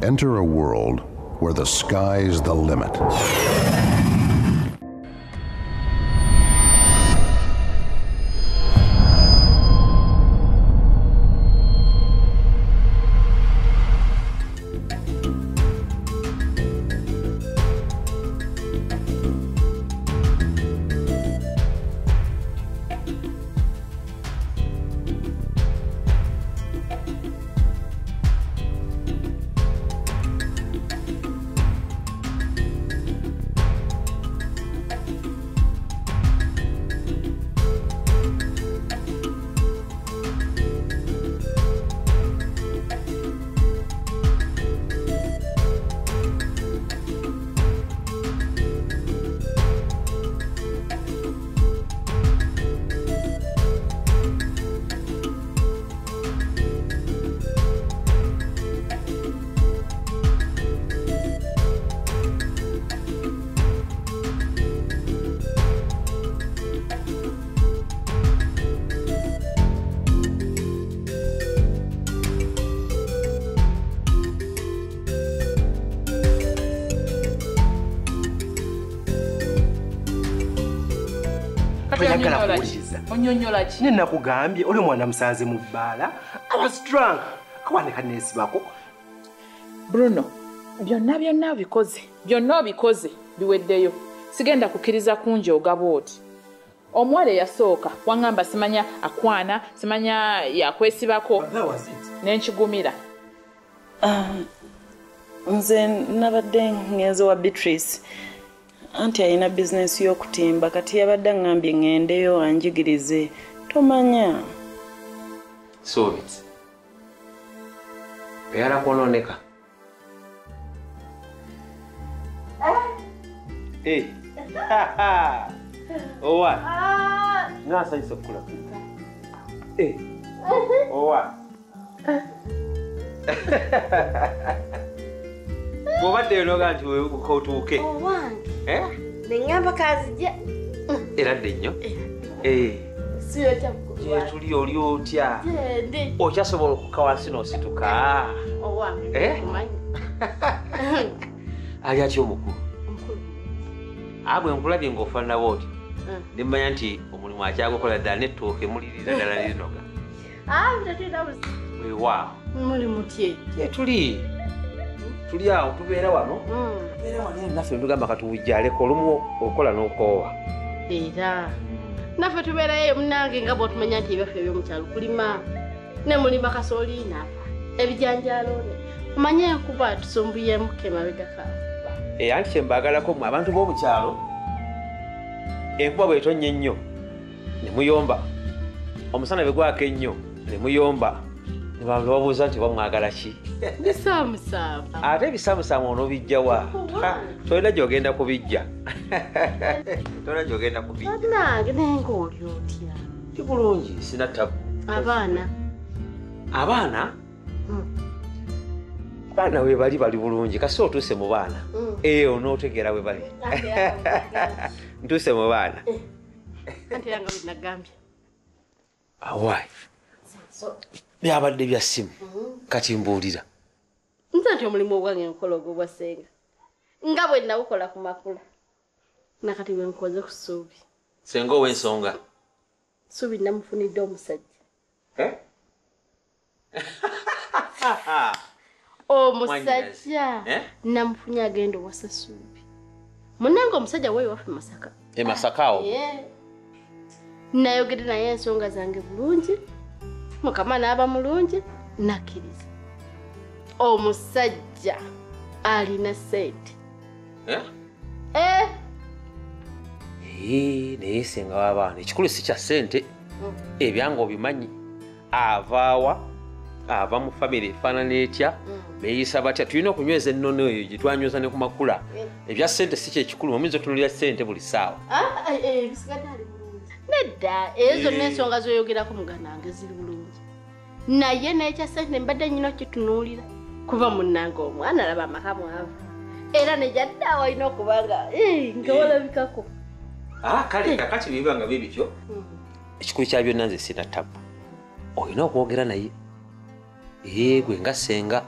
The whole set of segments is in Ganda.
Enter a world where the sky's the limit. Onyonyola ki? Nina kugambye oli mwana musanze mu bbala. I was drunk. Kawaneka nesibako. Bruno, byonna bikoze. Byonna bikoze biweddeyo. Sigenda kukkiriza kunjooga bw'oti. Omuwala eyasooka wangamba simanya akwana, simanya yakwesibako. N'enkigumira. Nze nabadde ngenze wa Beatrice. Anti ayina bizinesi y'okutimba kati yabadde ngambye ngendeyo anjigirize tomanya. Sobit. Oyala kwononeka. Hey. Owa. Nasa isokula. Hey. Owa. Bobadde noga nti ukotuuke. Nengamba kazi je. Era nnyo. Siyo tabuko. Je tuli oli otya. Okyasobola okukawansi n'osituka. Owange. Ali atya omukulu? Abwe nkulabye ng'ofaanana bw'oti. Ne mmanya nti omulimu akyagukola ddala n'ettooke mulirira ddala lirinoga. Mutatenda buzi. Weewaawo. Muli mutye. Tuli awo tubeera wano. Tubeera wano naffe tugamba katuwujjaleko olumu okola n'okoowa. Era naffe tubeerayo munnange nga bw'otumanya nti ebyaffe eby'omukyalo kulima ne mulima kasooli naafa ebijanjaalo omanye enkuba tusumbuyemuko emabegaka. Anti kyembaagalako mmwe abantu b'omu kyalo enkuba bw'etonnya ennyo ne muyomba omusana bwe gwaka ennyo ne muyomba ne babuuza nti bamwagala ki. Bisaamusaamu. Ate ebisaamusaamu onobijjawa tolina gy'ogenda kubijja. Tolina gy'ogenda kubijja. Nange naye ng'oli otya? Ti bulungi sina tabu. Abaana? Abaana? Baana we bali bulungi kasi otuuse mu baana. Onootegeera we bali. Ntuuse mu baana. Anti yanga binagambye. Awaayi. Byabadde bya ssimu. Kati mbuulira. Nze nti omulimu ogwange nkola ogwo bwa ssenga. Nga bwe nawukola ku makula. Nakati bwe nkoze ku Ssuubi. Senga ow'ensonga. Ssuubi namufunidde omusajja. Omusajja namufunye agenda owasa Ssuubi. Munnange omusajja weeyo waffe Masaka. Masaka awo? Nayogedde naye ensonga zange bulungi. Mukama n'aba mulungi nakkiriza. Omusajja alina ssente. Naye senga w'abaana ekikulu si kya ssente. Ebyanga obimanyi. Avaawa ava mu famire efaanana etya beeyisa batya tulina okunyweza ennono eyo gye twanyweza ne ku makula. Ebya ssente si kyekikulu muyinza otunulira ssente buli ssaawa. Bisigadde ali bulungi. Nedda ezo n'ensonga z'oyogerako muganange ziri bulungi. Naye n'ekya ssente mbadde nnina okitunuulira kuba munnange omwana alaba amaka mwavu. Era ne gyadda walina okubanga nga walabikako. Kale kakati biba nga bibityo. Ekikulu kya byonna nze sina tabu. Olina okwogera naye. Gwe nga senga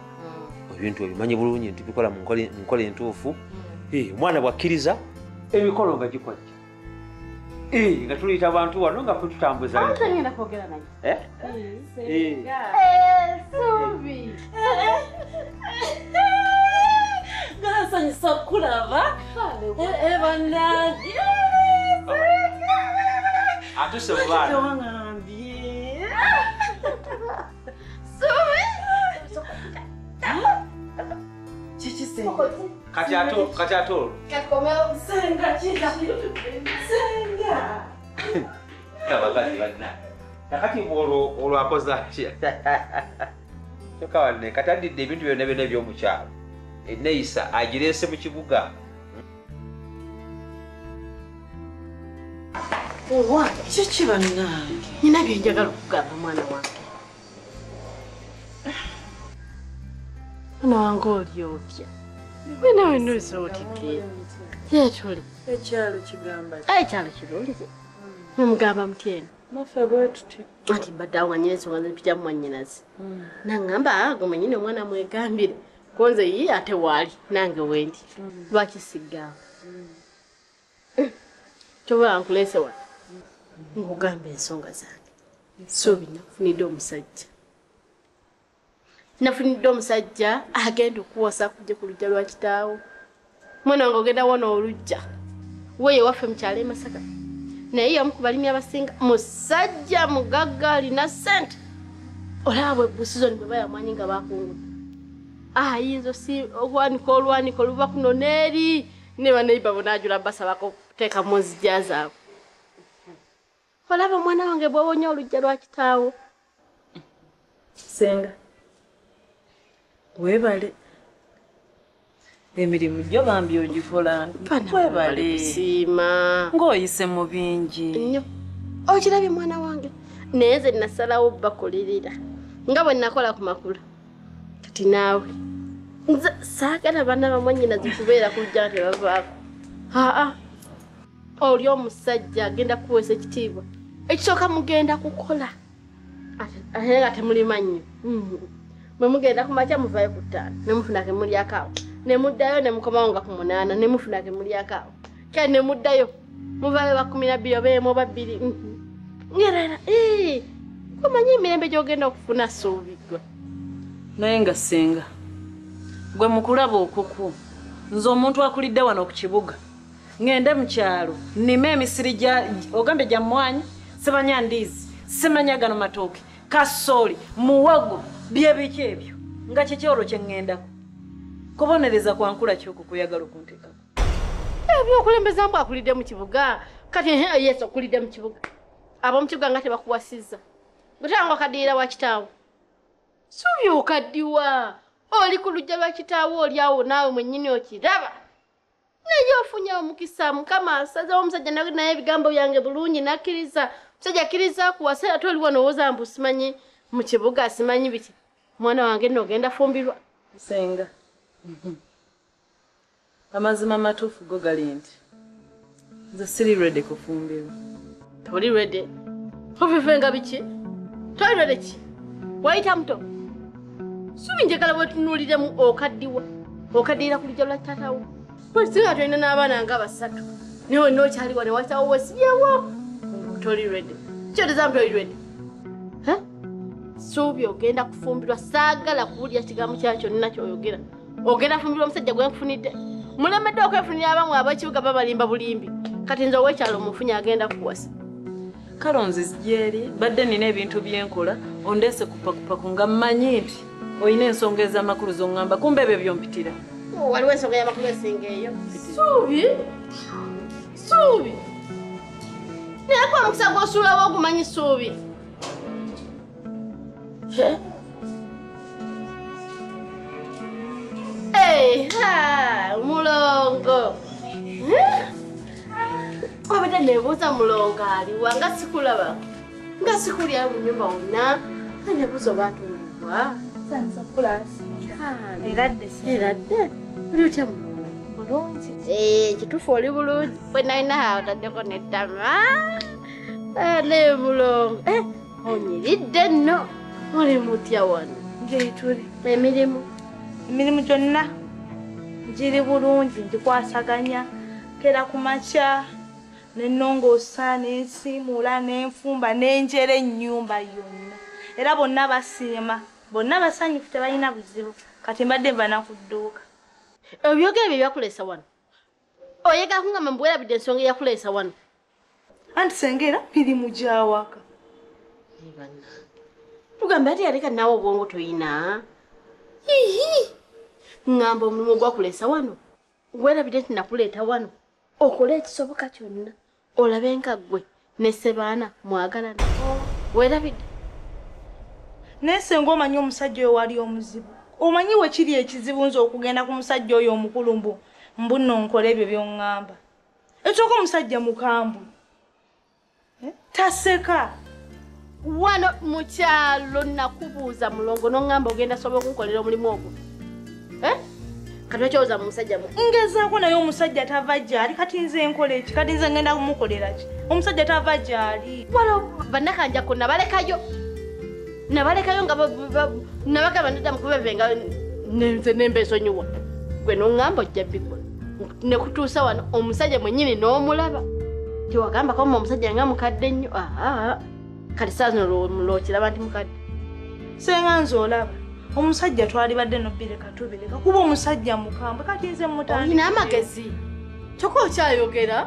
ebintu ebimanyi bulungi nti bikola mu nkola entuufu omwana bwakkiriza emikolo nga gikwajja nga tuyita abantu wano nga fe tutambuza gasanyisa kulaba banange atuse mu baana wangambye kiki kati atolo senga abakazi banna nakati olwo akoza kyokka wanne kati addidde ebintu byonna byonna ebyomukyalo eneyisa agireese mu kibuga owa kiki bannange nina byenjagala okugamba mwana wange mwana wange oli otya wena wena osootidde kyetuli ekyalo kigamba ekyalo kirungi nemugamba mutyeno naffe bwe tuti ati mbadde awo nga nyina ensonga nzipita mu mwannyinazi naŋŋamba gwe mwenyini omwana mwegambire konze yi ate waali nange wendi lwaki siggaawo toba nkuleese wano nkugamba ensonga zange suubi nafunidde omusajja agenda okuwasa kujja ku lujja lwa kitaawo mwana wange ogenda wona olujja weye waffe mukyalo e Masaka naye yamu ku balimi abasinga musajja mugagga alina ssente olaba bwe busizoni bwe bayamwanyi nga bakungudde ayinza okwanika olwaniko oluva kuno neeri ne baneiba bonaajula basabako kuteekamu nzija zaabwe olaba mwana wange bwewonya olujja lwa kitaawo senga webale emirimu gyo bambi ogikola webale siima ng'oyise mu bingi nnyo okirabye mwana wange naye ze nasalawo bakolerera nga bwe nakola ku makulu kati naawe nze saagala baana bamwannyinazi kubeera ku lujja nti bavaako oli omusajja agenda kuweesa ekitiibwa ekisooka mugenda kukola ate nga temulima nnyo bwe mugenda ku makya muvaayo ku 5 nemufunake mulyakaawo nemuddayo nemukomawo nga ku 8 nemufunake mulyakaawo kale nemuddayo muvaayo ba 12 oba emu oba 2 ngerera kumanyi emirembe gy'ogenda okufuna suubigwe naye nga senga gwe mukulaba okuku nze omuntu akulidde wano ku kibuga ngende mu kyalo nnime emisiri ogambe gya mmwanyi simanya ndiizi simanya gano matooke kasooli muwogo bye biki ebyo nga kikyolo kye ŋŋendako kubonereza kwankula kyokukuyagala okunteekako ebyokulembeza mbw akulidde mu kibuga kati yesu okulidde mu kibuga ab'omu kibuga nga tebakuwasizza gutanga okaddiira wa kitaawo suubi okaddiwa oli ku lujja lwa kitaawo oli awo naawe mwennyini okiraba naye ofunye omukisa mukama asazewo omusajja naye ebigambo byange bulungi nakkiriza musajja akkiriza kuwasa ate oli wanowooza mbu simanyi mu kibuga simanyi biki mwana wange nno ogenda fumbirwa senga amazima matuufu go gali nti nze siri redi kufumbirwa toli redi ofifenga biki toli redi ki wayita muto suubi njagala bwetunuuliremu okaddiira ku lujja lwa tatawo singa tolina n'abaana nga 3 naye wenna okyaliwa ne watawo wesibyewo toli redi kyoteza mu toli redi suubi ogenda kufumbirwa saagala kuwulira kigambo kya kyonna kyoyogera ogenda fumbirwa omusajja gwe nkufunidde mulemedde okwefunira abamu ab'ekibuga babalimba bulimbi kati nze ow'ekyalo omufunye agenda kuwasa kale onzizi gyeri badde nina ebintu byenkola ondeese kupakupaku nga mmanyi nti olina ensonga ez'amakulu zoŋŋamba kumbe ebyo byompitira waliwo ensonga y'amakulu esinga eyo suubi naye kwa mukisa gw'osuulawo ogumanyi suubi mulongo wabadde nebuuza mulongo aliwa nga sikulaba nga sikulya mu nyumba wonna nebuuza oba atundibwa eradde oli otya mulungi kituufu oli bulungi bwe nalina otaddeko nettama ne mulongo onyiridde nno oli mutya wano emirimu Emirimu gyonna giri bulungi ngikwasaganya kera ku makya n'ennongoosa n'ensiimuula n'enfumba n'enjera ennyumba yonna era bonna basiima bonna basanyufu tebalina buzibu kati mbadde mbana ku dduuka. Ebyogera bye byakuleesa wano oyagala kungamba mbwerabidde ensonga eyakuleesa wano anti sengera mirimu gyawaka tugambe ati yaleka naawe obwongo toyina ngamba omulimu gwakuleesa wano werabidde nti nakuleeta wano okole ekisoboka kyonna olabe nga ggwe ne Ssebaana mwagalana werabidde naye senga omanyi omusajja oyo wali omuzibu omanyi we kiri ekizibu nze okugenda ku musajja oyo omukulu mbu nno nkola ebyo by'oŋŋamba ekyoka omusajja mukambwe taseka wano mu kyalo nakubuuza mulongo n'oŋŋamba ogenda sobola okunkolera omulimu ogwo kati okyowoza mu musajja ngezaako naye omusajja tava gyali kati nze nkola eki kati nze ngenda kumukolera ki omusajja tava gyali wano bannakanjako nabalekayo nga nabagamba ndaddamu kubevenga nze nembesonyiwa gwe n'oŋŋamba ojja bikola ne kutuusa wano omusajja mwennyini n'omulaba tiwagambako omusajja nga mukadde nnyo kati saa zino lookiraba nti mukadde senga nze olaba omusajja twalibadde nobbireka tubireka kuba omusajja mukambwe kati nze mutandika olina amagezi kyokka okyayogera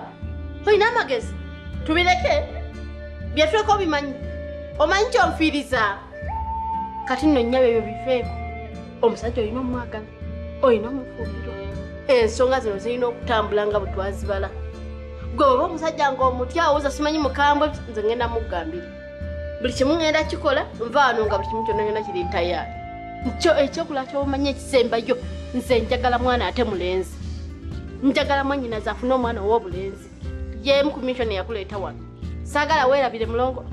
olina amagezi tubireke byefuleko obimanyi omanyi kyonfiiriza kati nno nnyabo ebyo bifeeko omusajja olina omwagala olina omufumbirwa ensonga zino zirina okutambula nga bwe twazibala gwe oba omusajja ng'omutya awuza simanyi mukambwe nze ngenda muggambira buli kimu ngenda kikola nva wano nga buli kimu kyonna ngenda kiri ntayaali kyo ekyokulaba kyobumanyi ekisembayo nze njagala mwana ate mulenzi njagala mwannyinaze afune omwana ow'obulenzi yemu ku mission eyakuleeta wano saagala weerabire mulongo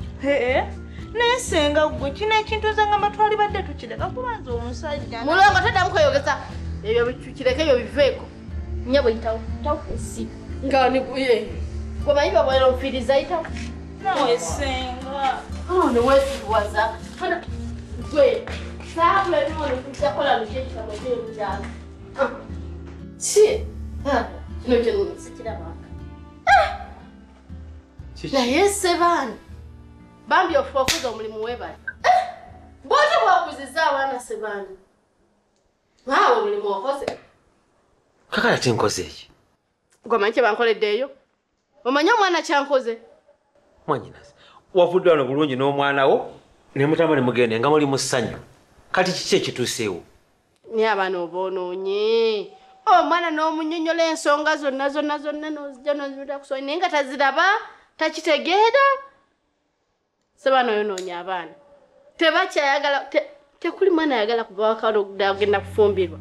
naye senga gwe kino ekintu nze ngamba twalibadde tukireka kubanza omusajja mulongo toddamu kweyogeza ebyo kireke ebyo biveeko nnyabo yitawo tawosi nga niguye gwemanyi babwera omufiiriza yitawo nawe senga neweesibuwaza gwe saabula nono kujakola luki ekitabo kyemukyalo ki kino kyensikirabanga naye Ssebaana bambi ofuza omulimu webali bwoti bwakuziza abaana Ssebaana maawe omulimu okoze kakala tinkoze eki gwamanyi kyebankoleddeeyo omanyi omwana kyankoze mwanyinaze wavudde wano bulungi n'omwana wo ne mutamba ne mugende nga muli mu ssanyu kati kiki ekituuseewo naye abaana oboonoonye omwana n'omunyonyola ensonga zonna nozijja nozibita kusonya naye nga taziraba takitegeera Ssebaana oyonoonya abaana tebakyayagala tekuli mwana ayagala kuva wakalo agenda kufumbirwa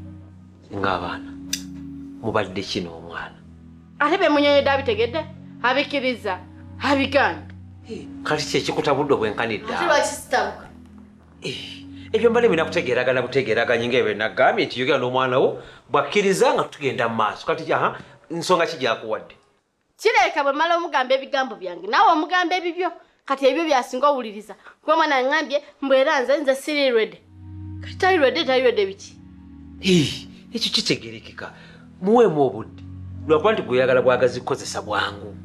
ng'abaana mubadde kino omwana ate bemunyonyedde abitegedde abikiriza abiganda kati kyekikutabudde obwenkanidde ate lwakisitabuka ebyo mbale bina kutegeeragana butegeeraganye ngaebyo nagambye nti yogera n'omwana wo bwakkiriza nga tugenda mu maaso kati nsonga ki gyakuwadde kireka bwe mala omugamba ebigambo byange naawe omugamba ebibyo kati ebyo byasinga owuliriza kuba mwana aŋŋambye mbwera nze sirirwedde kati talirwedde biki ekyo kitegerekeka muweemu obudde lwakuba nti gweyagala bwagazi kukozesa bwangu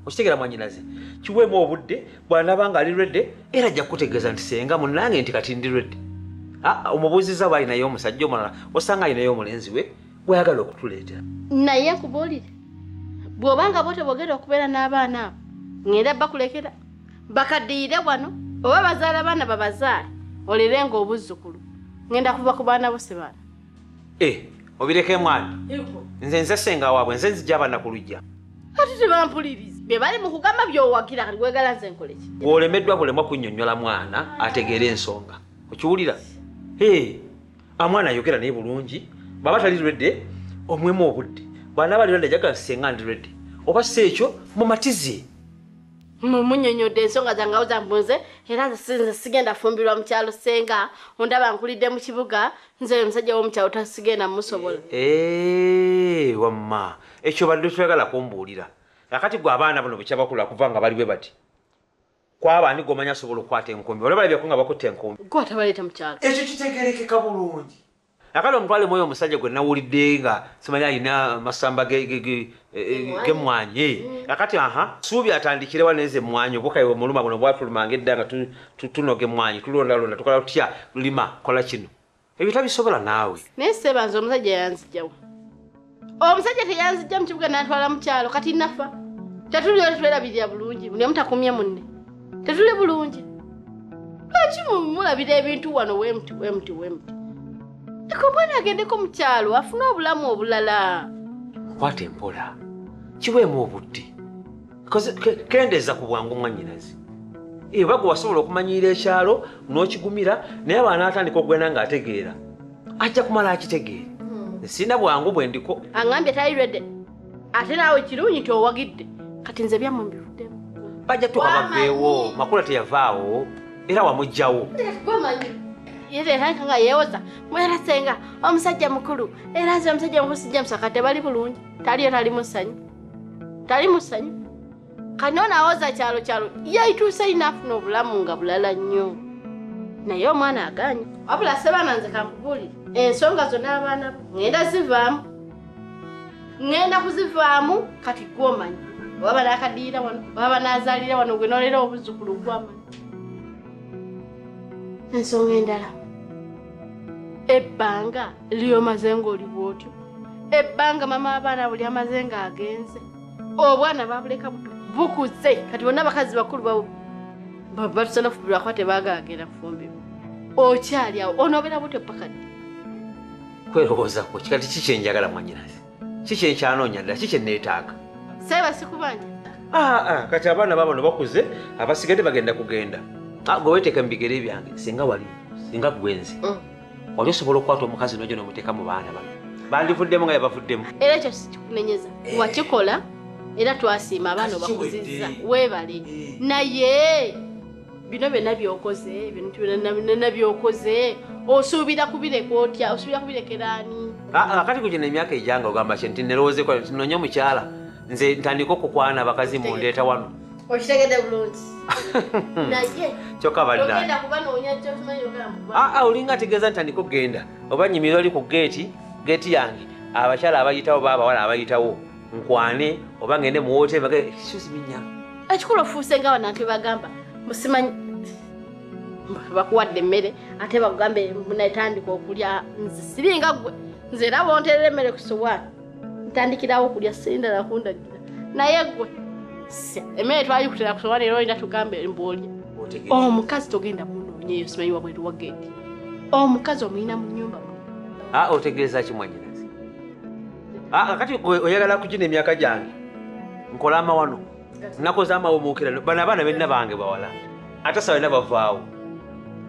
okitegeera mwanyinaze kiweemu obudde bwanaba nga alirwedde era ajja kukutegeeza nti senga munnange nti kati ndirwedde omubuuziza bwalinayo omusajja omulala osanga alinayo omulenzi we bwayagala okutuleetera naye nkubuulire bw'obanga bote bwogera okubeera n'abaana abo ngenda bakulekera bakaddiire wano oba bazaala abaana babazaale olirenga obuzzukulu ngenda kuva ku baana bo Ssebaana obireke mwana nze senga waabwe nze nzijja abaana ku lujja ati tebampuliriza bye bali mu kugamba by'owagira kati gwegala nze nkole ki bw'olemeddwa bulemwa kunnyonnyola mwana ategeera ensonga okiwulira amwana ayogera naye bulungi baba talirwedde omwemu obudde bwana balirwadde ajagala senga ndirwedde oba si ekyo mumatize munyonyodde ensonga zange awo zambunze era nze sigenda fumbirwa mu kyalo senga ondaba nkulidde mu kibuga nze omusajja w'omukyalo tasigenda mumusobola wamma ekyo badde toyagala kumbuulira akati gwe abaana bano bekyabakula kuva nga bali bwe bati kwabani gomanya asobola okukwata enkumbi olaba balabyako nga bakutte enkumbi gwata baleeta mu kyalo ekyo kitegerekeka bulungi akali omutwale moyo omusajja gwe nawulidde nga simanyi alina masamba gemwanyi akati suubi atandikire waneze emwanyi obukayiwe omuluma buno bwatulumanga edda nga tunoga emwanyi tulondalonda tukola tutya lima kola kino ebyo tabisobola naawe naye sebanza omusajja yanzijjawo omusajja teyanzijja mu kibuga n'atwala mu kyalo kati nafa tetulio twerabirira bulungi buli omu takumye munne tetuli bulungi lwaki mulabira ebintu wano wemuti ekobwana agendeko mu kyalo afune obulamu obulala kwata empola kiweemu obudde kendeeza ku bwangu mwannyinazi eba gwe wasobola okumanyiira ekyalo n'okigumira naye abaana atandika okugenda ng'ategeera ajja kumala akitegeere sina bwangu bwe ndiko aŋambye tayirwedde ate naawe kirungi nti owagidde kati nze byammwe mbivuddemu bajja tuka baveewo makula teyavaawo era wamugjawo yeteranka nga yeewoza mwerasenga omusajja mukulu era nze omusajja mukulu sijja musakate bali bulungi taliyo tali musanyu kati noonawoza kyalo yayituuse inaafuna obulamu nga bulala nnyo naye omwana aganye wabula sebaana nze kampubulire ensonga zonna abaana ŋŋenda kuzivaamu kati gwomanyi waba nakadiira wano waba nazaalira wano gwe nolera obuzzukulu gwamanyi ensonga endala ebbanga lyomaze ng'oli bwotyo ebbanga mama abaana buli amaze ng'agenze obwana babuleka buto bukuze kati bonna abakazi bakulu batusana fubirwako tebagagenda kufumbirwa okyali awo onoobera butyo paka ddi kwerowoozako kikati kiki enjagala mwannyinazi kiki enkyanoonya ddala kiki enneetaaga seeba sikubanja kati abaana babono bakuze abasigadde bagenda kugenda gwe weteeka mu bigere byange singa wali singa gwenzi wali osobola okukwata omukazi nojo n'omuteeka mu baana bano bandivuddemu nga yabavuddemu era ekyo sikikunenyeza wakikola era twasiima abaana obakuzizza weebale naye bino byonna byokoze bintu byonna byokoze osuubira kubireka otya osuubira kubirekera ani kati kugina emyaka ejanga ogamba kye nti nerowoozeko nonya omukyala nze ntandika okukwana abakazi mundeeta wano okitegedde bulungi naye kyokka ogenda kuba noonya kyokimanyi ogamba olinga ategeeza ntandika okugenda oba nyimirira oli ku geeti yange abakyala abayitawo baabawala abayitawo nkwane oba ngende mu wooteri kiziminya ekikulu ofuuse nga banantu bagamba musimanyi bakuwadde emmere ate bakugambe munatandika okulya nze siringa gwe nze era bonterera emmere ku sowaani ntandikirawo okulya sirindala kundagira naye gwe emmere twayikutera ku sowaani era olina tugambe mboolya omukazi togenda munoonyeeyo simanyi wabweru wa geeti omukazi omulina mu nnyumba otegeeza ki mwannyinazi kati oyagala kugina emyaka gyange nkola amawano nakoze amawumuukirano bano abaana benna bange bawala ate sabalina bavaawo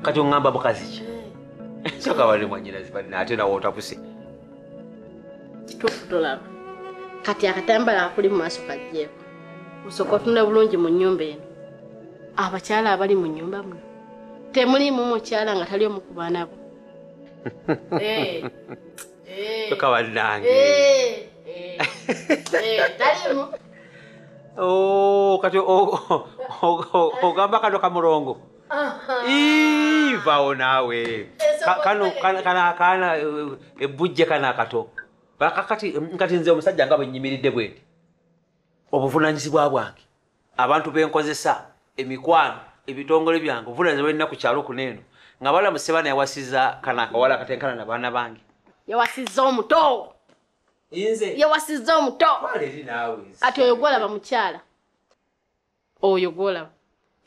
kati oŋŋamba mukazi ki soka bali mwannyinazi balina ate nawe otapuse kituufu tolaba kati akatambala akuli mu maaso kajjeeko osooka otunula bulungi mu nnyumba eno abakyala abali mu nnyumba muno temulimu mukyala nga tali omu ku baana bo soka bannange talimu kati ogamba kano kamulongo vaawo naawe kana akaana ebbujje kana akato kati nze omusajja nga bwennyimiridde bwenti obuvunaanyizibwa bwange abantu benkozesa emikwano ebitongole byange obuvunaanyizibwa bwenina ku kyalo kuneeno nga bala musebana yawasiza kana akawala akatenkana na baana bange yawasiza omuto yawasiza omuto ati oyo gwolaba mukyala oyo gwolaba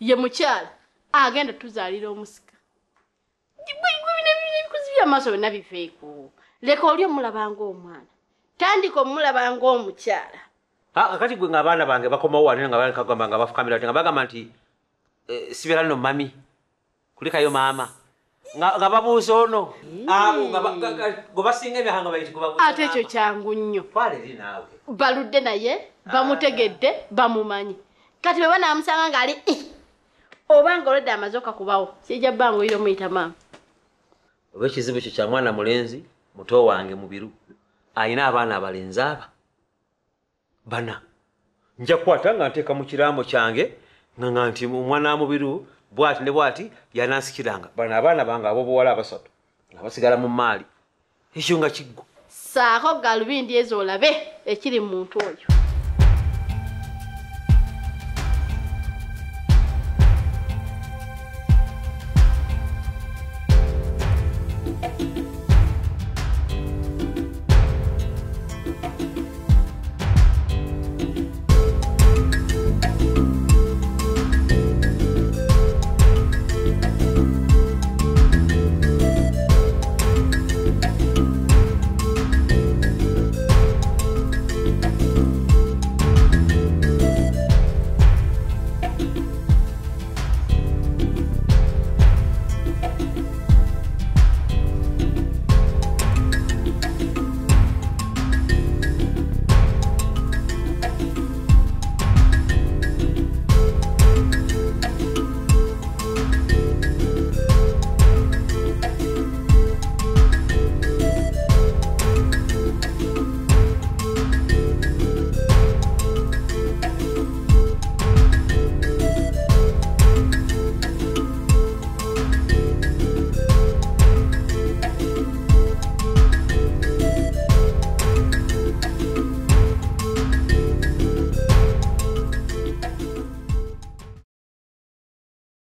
ye mukyala agenda tuzaalira omusika ebikuzi byamaaso byonna biveeko leka oli omulabanga omwana tandika omulabanga omukyala kati gwe ng'abaana bange bakomawo wanene nga bakagamba nga bafukamira nga bagamba nti sibeera nno mami kulikayo maama nga babuuza ono gwe basinga emyaka nga bayitikubabuuza ate ekyo kyangu nnyo baludde naye bamutegedde bamumanyi kati bwe banaamusanga ng'ali obanga olwedde amaze okakubawo kijja bbanga oyira omuyita maama oba ekizibu ekyo kya mwana mulenzi muto wange mubiru ayina abaana abalenzi aba bana nja kukwata nga nteeka mu kiraamo kyange nga nti omwana mubiru bwati ne bwati yanansikiranga bano abaana bange abobuwala abasatu nga basigala mu maali ekyo nga kiggwa saako galubindi ezo olabe ekiri mu muntu oyo